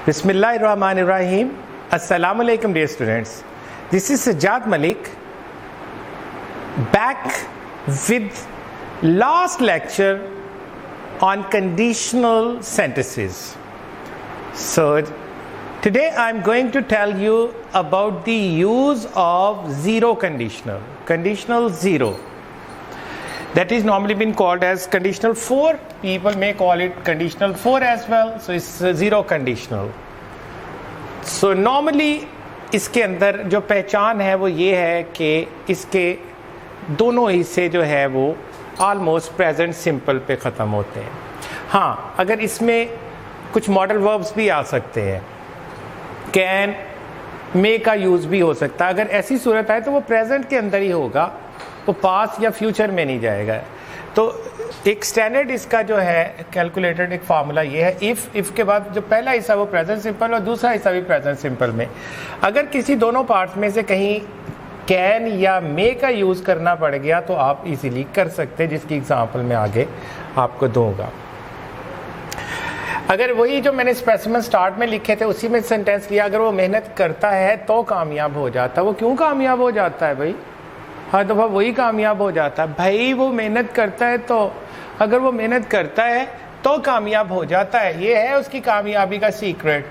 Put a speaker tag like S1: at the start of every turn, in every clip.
S1: Bismillahirrahmanirrahim. Assalamu alaikum dear students. This is Sajjad Malik back with last lecture on conditional sentences. So today I am going to tell you about the use of zero conditional zero. That is normally been called as conditional for. People may call it conditional for as well. So it's zero conditional. So normally इसके अंदर जो पहचान है वो ये है कि इसके दोनों हिस्से जो है वो ऑलमोस्ट प्रेजेंट सिंपल पे ख़त्म होते हैं. हाँ, अगर इसमें कुछ मॉडल वर्ब्स भी आ सकते हैं, कैन मे का यूज़ भी हो सकता है. अगर ऐसी सूरत आए तो वो प्रेजेंट के अंदर ही होगा, वो पास या फ्यूचर में नहीं जाएगा. तो एक स्टैंडर्ड इसका जो है कैलकुलेटेड एक फार्मूला ये है, इफ़ के बाद जो पहला हिस्सा वो प्रेजेंट सिंपल और दूसरा हिस्सा भी प्रेजेंट सिंपल में अगर किसी दोनों पार्ट्स में से कहीं कैन या मे का यूज़ करना पड़ गया तो आप इजीली कर सकते हैं, जिसकी एग्जांपल मैं आगे आपको दूंगा. अगर वही जो मैंने स्पेसिमेन स्टार्ट में लिखे थे उसी में सेंटेंस लिया, अगर वो मेहनत करता है तो कामयाब हो जाता है. वो क्यों कामयाब हो जाता है भाई? हर दफ़ा वही कामयाब हो जाता है भाई. वो मेहनत करता है तो अगर वो मेहनत करता है तो कामयाब हो जाता है. ये है उसकी कामयाबी का सीक्रेट.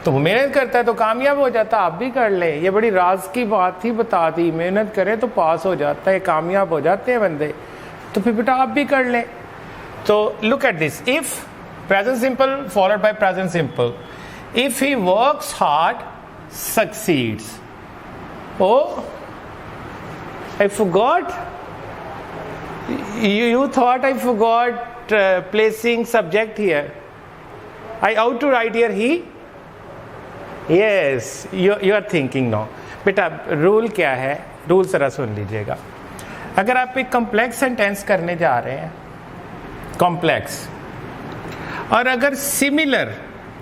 S1: तो वो मेहनत करता है तो कामयाब हो जाता है. आप भी कर ले, ये बड़ी राज की बात ही बता दी. मेहनत करे तो पास हो जाता है, कामयाब हो जाते हैं बंदे. तो फिर बेटा आप भी कर लें. तो look at this. If present simple followed by present simple. If he works hard succeeds. Oh I forgot. You thought I forgot placing subject here. I ought to write here he. Yes, you are thinking now. बेटा rule क्या है? Rule जरा सुन लीजिएगा. अगर आप एक complex sentence करने जा रहे हैं, कॉम्प्लेक्स, और अगर सिमिलर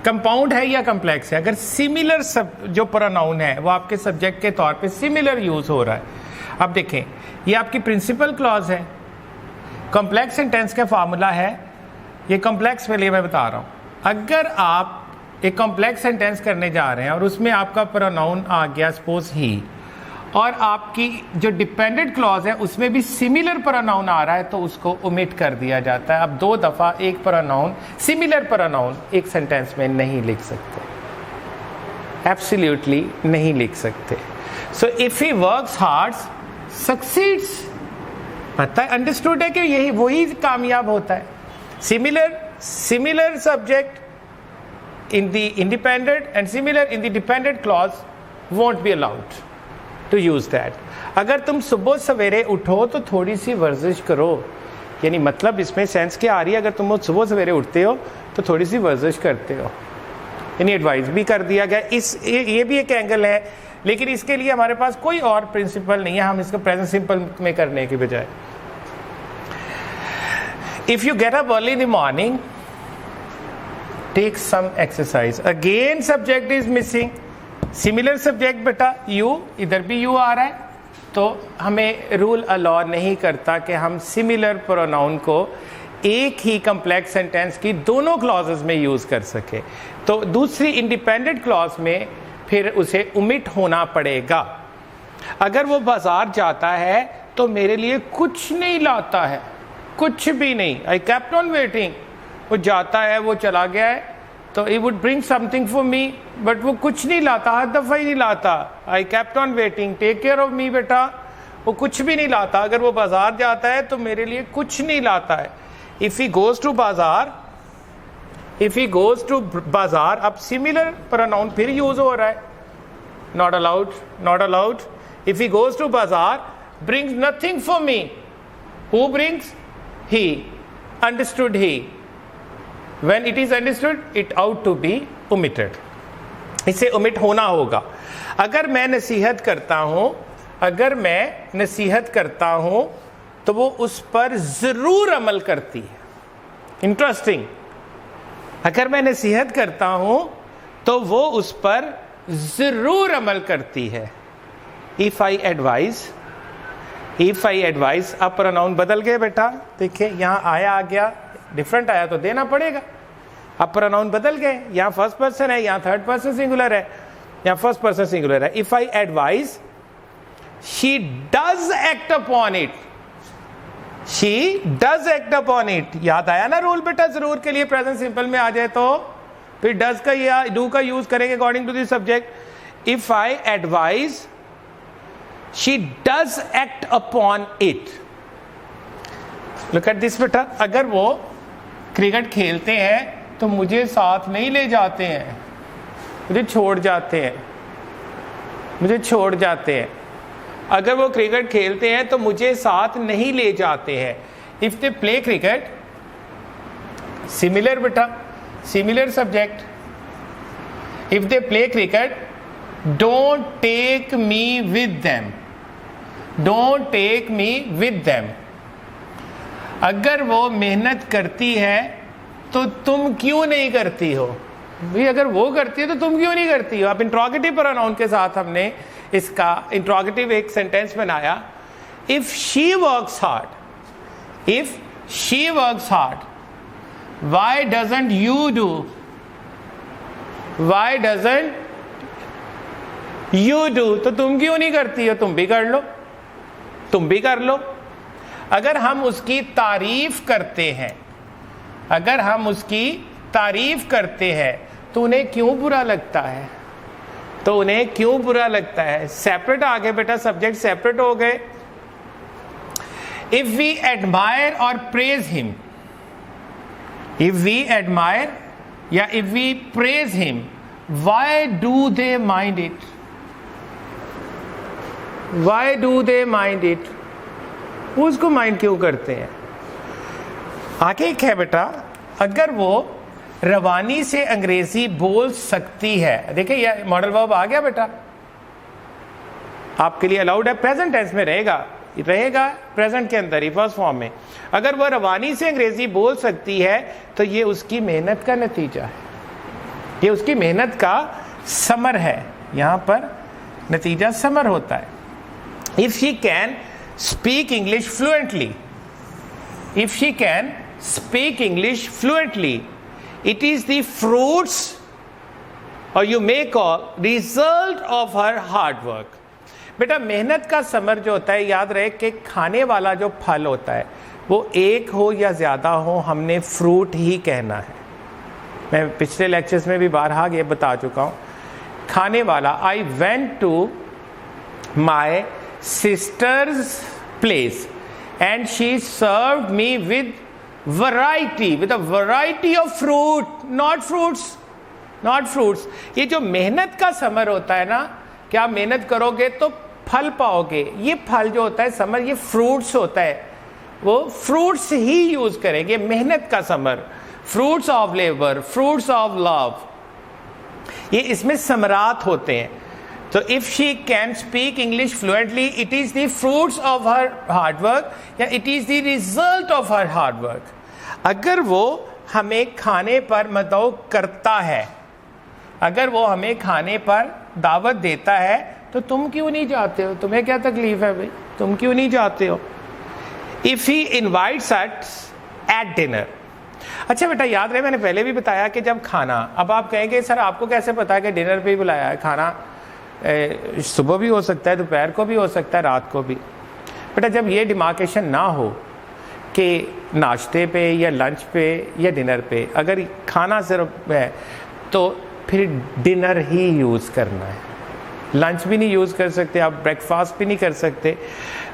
S1: कंपाउंड है या कॉम्प्लेक्स है, अगर सिमिलर जो प्रोनाउन है वो आपके सब्जेक्ट के तौर पे सिमिलर यूज हो रहा है. अब देखें, ये आपकी प्रिंसिपल क्लॉज है. कॉम्प्लेक्स सेंटेंस का फार्मूला है, ये कॉम्प्लेक्स के लिए मैं बता रहा हूँ. अगर आप एक कॉम्प्लेक्स सेंटेंस करने जा रहे हैं और उसमें आपका प्रोनाउन आ गया सपोज ही, और आपकी जो डिपेंडेंट क्लॉज है उसमें भी सिमिलर प्रोनाउन आ रहा है, तो उसको ओमिट कर दिया जाता है. अब दो दफ़ा एक प्रोनाउन, सिमिलर प्रोनाउन एक सेंटेंस में नहीं लिख सकते, एब्सोल्युटली नहीं लिख सकते. So if he works hard succeeds, पता है, अंडरस्टूड है कि यही वही कामयाब होता है. Similar subject in the independent and similar in the dependent clause won't be allowed to use that. अगर तुम सुबह सवेरे उठो तो थोड़ी सी वर्जिश करो, यानी मतलब इसमें सेंस क्या आ रही है, अगर तुम सुबह सवेरे उठते हो तो थोड़ी सी वर्जिश करते हो, यानी एडवाइस भी कर दिया गया. ये भी एक एंगल है, लेकिन इसके लिए हमारे पास कोई और प्रिंसिपल नहीं है, हम इसको प्रेजेंट सिंपल में करने के बजाय. If you get up early in the morning, take some exercise. Again subject is missing, similar subject बेटा यू, इधर भी यू आ रहा है, तो हमें रूल अलाउ नहीं करता कि हम सिमिलर प्रोनाउन को एक ही कॉम्प्लेक्स सेंटेंस की दोनों क्लॉजेस में यूज कर सके. तो दूसरी इंडिपेंडेंट क्लॉज में फिर उसे ओमिट होना पड़ेगा. अगर वो बाजार जाता है तो मेरे लिए कुछ नहीं लाता है, कुछ भी नहीं. I kept on waiting. वो जाता है, वो चला गया है, तो he would bring something for me, but वो कुछ नहीं लाता, हर दफ़ा ही नहीं लाता. I kept on waiting, take care of me बेटा. वो कुछ भी नहीं लाता. अगर वो बाजार जाता है तो मेरे लिए कुछ नहीं लाता है. इफ़ ही गोज टू बाजार, अब सिमिलर प्रोनाउन फिर यूज हो रहा है, not allowed. If he goes to बाजार, brings nothing for me. Who brings? He. Understood he. When it is understood, it out to be omitted. इसे omit होना होगा. अगर मैं नसीहत करता हूं तो वो उस पर जरूर अमल करती है. इंटरेस्टिंग. अगर मैं नसीहत करता हूं तो वो उस पर जरूर अमल करती है. इफ आई एडवाइस, अब प्रोनाउन बदल गए बेटा. देखिए यहां आया आ गया, डिफरेंट आया तो देना पड़ेगा. अब प्रोनाउन बदल गए, यहाँ फर्स्ट पर्सन है, यहाँ थर्ड पर्सन सिंगुलर है, यहाँ फर्स्ट पर्सन सिंगुलर है. If I advise she does act upon it, she does act upon it. याद आया ना रूल बेटा, जरूर के लिए प्रेजेंट सिंपल में आ जाए तो फिर डज का या डू का यूज करेंगे according to this subject. If I advise she does act upon it. Look at this बेटा, अगर वो क्रिकेट खेलते हैं तो मुझे साथ नहीं ले जाते हैं, मुझे छोड़ जाते हैं, मुझे छोड़ जाते हैं. अगर वो क्रिकेट खेलते हैं तो मुझे साथ नहीं ले जाते हैं. If they play cricket, similar बेटा, similar subject. If they play cricket, don't take me with them, don't take me with them. अगर वो मेहनत करती है तो तुम क्यों नहीं करती हो. भाई अगर वो करती है तो तुम क्यों नहीं करती हो. अब इंट्रोगेटिव प्रोनाउन के साथ हमने इसका इंट्रोगेटिव एक सेंटेंस बनाया. If she works hard, if she works hard, why doesn't you do, why doesn't you do. तो तुम क्यों नहीं करती हो, तुम भी कर लो, तुम भी कर लो. अगर हम उसकी तारीफ करते हैं, अगर हम उसकी तारीफ करते हैं तो उन्हें क्यों बुरा लगता है, तो उन्हें क्यों बुरा लगता है. सेपरेट आ गए बेटा, सब्जेक्ट सेपरेट हो गए. इफ वी एडमायर और praise him, if we admire या if we praise him, why do they mind it, why do they mind it. उसको माइंड क्यों करते हैं. आगे एक है बेटा, अगर वो रवानी से अंग्रेजी बोल सकती है. देखिए ये मॉडल वर्ब आ गया बेटा, आपके लिए अलाउड है, प्रेजेंट टेंस में रहेगा, रहेगा प्रेजेंट के अंदर ही फर्स्ट फॉर्म में. अगर वह रवानी से अंग्रेजी बोल सकती है तो ये उसकी मेहनत का नतीजा है, ये उसकी मेहनत का समर है. यहां पर नतीजा समर होता है. If she can speak English fluently, if she can speak English fluently, it is the fruits or you may call result of her hard work. बेटा मेहनत का समर जो होता है, याद रहे कि खाने वाला जो फल होता है वो एक हो या ज़्यादा हो, हमने फ्रूट ही कहना है. मैं पिछले लेक्चर्स में भी बारहा ये बता चुका हूँ. खाने वाला, I went to my sister's place and she served me with variety, with a variety of fruit, not fruits, not fruits. ये जो मेहनत का समर होता है ना, क्या मेहनत करोगे तो फल पाओगे. ये फल जो होता है समर, ये फ्रूट्स होता है, वो फ्रूट्स ही यूज करेंगे. मेहनत का समर, fruits of labour, fruits of love, ये इसमें समरात होते हैं. तो if she can speak English fluently, it is the fruits of her hard work या it is the result of her hard work. अगर वो हमें खाने पर मदऊ करता है, अगर वो हमें खाने पर दावत देता है तो तुम क्यों नहीं जाते हो, तुम्हें क्या तकलीफ है भाई, तुम क्यों नहीं जाते हो. If he invites us at dinner. अच्छा बेटा याद रहे, मैंने पहले भी बताया कि जब खाना, अब आप कहेंगे सर आपको कैसे पता है कि डिनर पे ही बुलाया है. खाना सुबह भी हो सकता है, दोपहर को भी हो सकता है, रात को भी. बेटा जब ये डिमार्केशन ना हो कि नाश्ते पे या लंच पे या डिनर पे, अगर खाना सिर्फ है तो फिर डिनर ही यूज़ करना है. लंच भी नहीं यूज़ कर सकते आप, ब्रेकफास्ट भी नहीं कर सकते.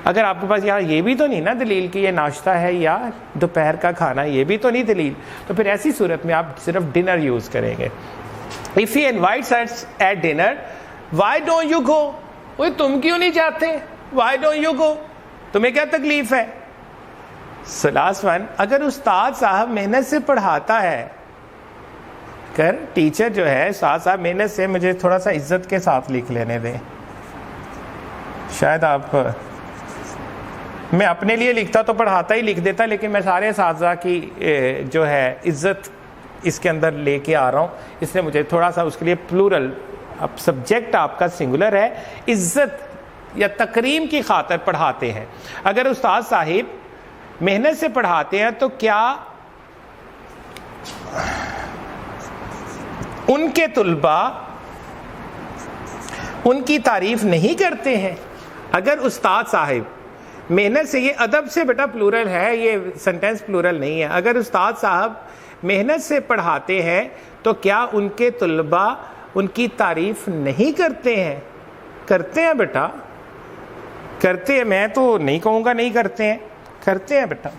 S1: अगर आपके पास यार ये भी तो नहीं ना दलील कि ये नाश्ता है या दोपहर का खाना, ये भी तो नहीं दलील, तो फिर ऐसी सूरत में आप सिर्फ डिनर यूज़ करेंगे. If he invites us at dinner, why don't you go. ओए तुम क्यों नहीं जाते, व्हाई डोंट यू गो, तुम्हें क्या तकलीफ है. सो लास्ट वन, अगर उस्ताद साहब मेहनत से पढ़ाता है, कर टीचर जो है उस्ताद साहब मेहनत से, मुझे थोड़ा सा इज्जत के साथ लिख लेने दें. शायद आप, मैं अपने लिए लिखता तो पढ़ाता ही लिख देता, लेकिन मैं सारे साजा की जो है इज्जत इसके अंदर लेके आ रहा हूँ, इसलिए मुझे थोड़ा सा उसके लिए प्लूरल. अब सब्जेक्ट आपका सिंगुलर है, इज्जत या तकरीम की खातिर पढ़ाते हैं. अगर उस्ताद साहिब मेहनत से पढ़ाते हैं तो क्या उनके तुलबा उनकी तारीफ नहीं करते हैं। अगर उस्ताद साहिब मेहनत से, ये अदब से बेटा प्लूरल है, ये सेंटेंस प्लूरल नहीं है। अगर उस्ताद साहब मेहनत से पढ़ाते हैं तो क्या उनके तुलबा उनकी तारीफ नहीं करते हैं? करते हैं बेटा, करते हैं। मैं तो नहीं कहूँगा नहीं करते हैं, करते हैं बेटा।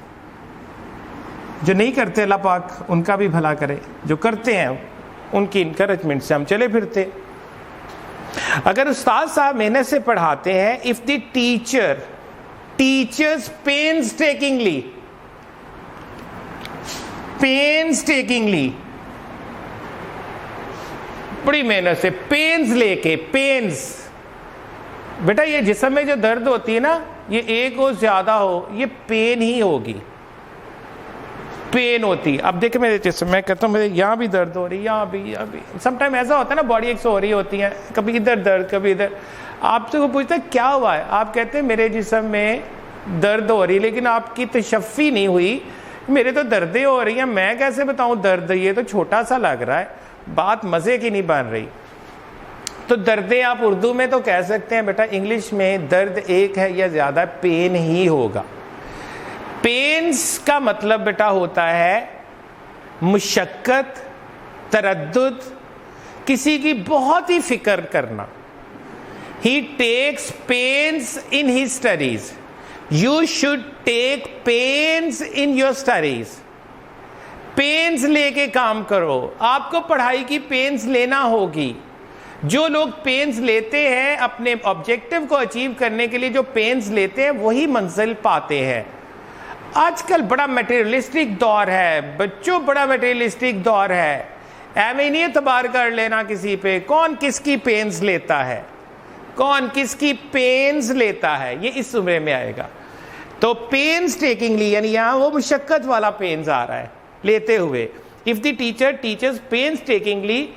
S1: जो नहीं करते अल्लाह पाक उनका भी भला करे, जो करते हैं उनकी इंकरेजमेंट से हम चले फिरते। अगर उस्ताद साहब मेहनत से पढ़ाते हैं, इफ द टीचर टीचर्स पेन्सटेकिंगली बड़ी मेहनत से, पेन्स लेके, पेन्स बेटा ये जिस्म में जो दर्द होती है ना, ये एक हो ज्यादा हो, ये पेन ही होगी, पेन होती। अब देखे मेरे जिस्म में, कहता हूँ मेरे यहाँ भी दर्द हो रही है, यहाँ भी समटाइम ऐसा होता है ना, बॉडी एक हो रही होती है, कभी इधर दर्द कभी इधर। आपसे वो पूछता है क्या हुआ है, आप कहते हैं मेरे जिस्म में दर्द हो रही, लेकिन आपकी तशफ़ी नहीं हुई, मेरे तो दर्दें हो रही हैं, मैं कैसे बताऊं दर्द, ये तो छोटा सा लग रहा है, बात मज़े की नहीं बन रही। तो दर्दें आप उर्दू में तो कह सकते हैं बेटा, इंग्लिश में दर्द एक है या ज़्यादा, पेन ही होगा। पेन्स का मतलब बेटा होता है मुशक्क़त, तरद्दुद, किसी की बहुत ही फिक्र करना। He takes pains in his studies, you should take pains in your studies. Pains लेके काम करो, आपको पढ़ाई की पेन्स लेना होगी। जो लोग पेन्स लेते हैं अपने ऑब्जेक्टिव को अचीव करने के लिए, जो पेन्स लेते हैं वही मंजिल पाते हैं। आजकल बड़ा मटेरियलिस्टिक दौर है बच्चों, बड़ा मटेरियलिस्टिक दौर है। एवं नहीं एतबार कर लेना किसी पे, कौन किसकी पेन्स लेता है, कौन किसकी पेन्स लेता है, ये इस उम्र में आएगा। तो पेन्स टेकिंगली, यानी यहाँ वो मुशक्कत वाला पेन्स आ रहा है लेते हुए। If the teacher teachers pains takingly,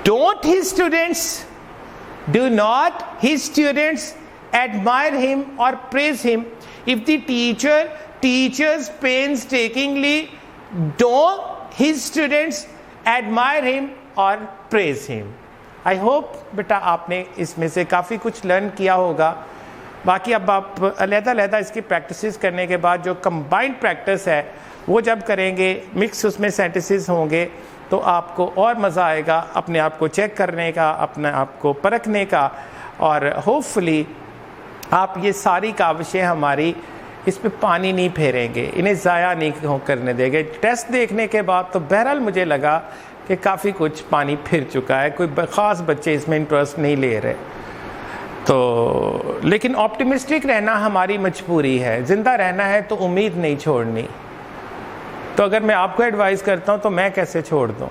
S1: don't his students, do not his students admire him or praise him? If the teacher teaches painstakingly, don't his students admire him or praise him? I hope बेटा आपने इसमें से काफ़ी कुछ learn किया होगा। बाकी अब आप अलग-अलग इसकी प्रैक्टिसेस करने के बाद जो कंबाइंड प्रैक्टिस है वो जब करेंगे, मिक्स उसमें सेंटेंसेस होंगे, तो आपको और मज़ा आएगा अपने आप को चेक करने का, अपने आप को परखने का, और होपफुली आप ये सारी काविशें हमारी इस पे पानी नहीं फेरेंगे, इन्हें ज़ाया नहीं करने देंगे। टेस्ट देखने के बाद तो बहरहाल मुझे लगा कि काफ़ी कुछ पानी फिर चुका है, कोई ख़ास बच्चे इसमें इंटरेस्ट नहीं ले रहे। तो लेकिन ऑप्टिमिस्टिक रहना हमारी मजबूरी है, ज़िंदा रहना है तो उम्मीद नहीं छोड़नी। तो अगर मैं आपको एडवाइस करता हूँ तो मैं कैसे छोड़ दूँ?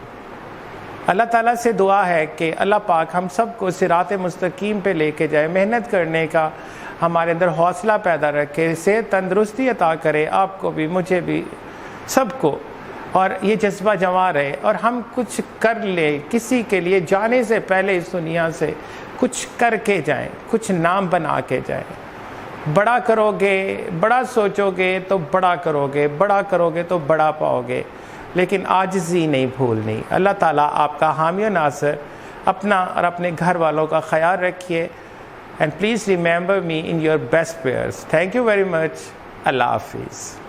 S1: अल्लाह ताला से दुआ है कि अल्लाह पाक हम सबको सिरात मुस्तकीम पे लेके जाए, मेहनत करने का हमारे अंदर हौसला पैदा रखे, सेहत तंदुरुस्ती अता करे, आपको भी, मुझे भी, सबको, और ये जज्बा जमा रहे और हम कुछ कर ले, किसी के लिए जाने से पहले इस दुनिया से कुछ करके जाएं, कुछ नाम बना के जाएं। बड़ा करोगे, बड़ा सोचोगे तो बड़ा करोगे, बड़ा करोगे तो बड़ा पाओगे, लेकिन आजिज़ी नहीं भूलनी। अल्लाह ताला आपका हामी और नासिर, अपना और अपने घर वालों का ख्याल रखिए। And please remember me in your best prayers. Thank you very much. Allah हाफिज़।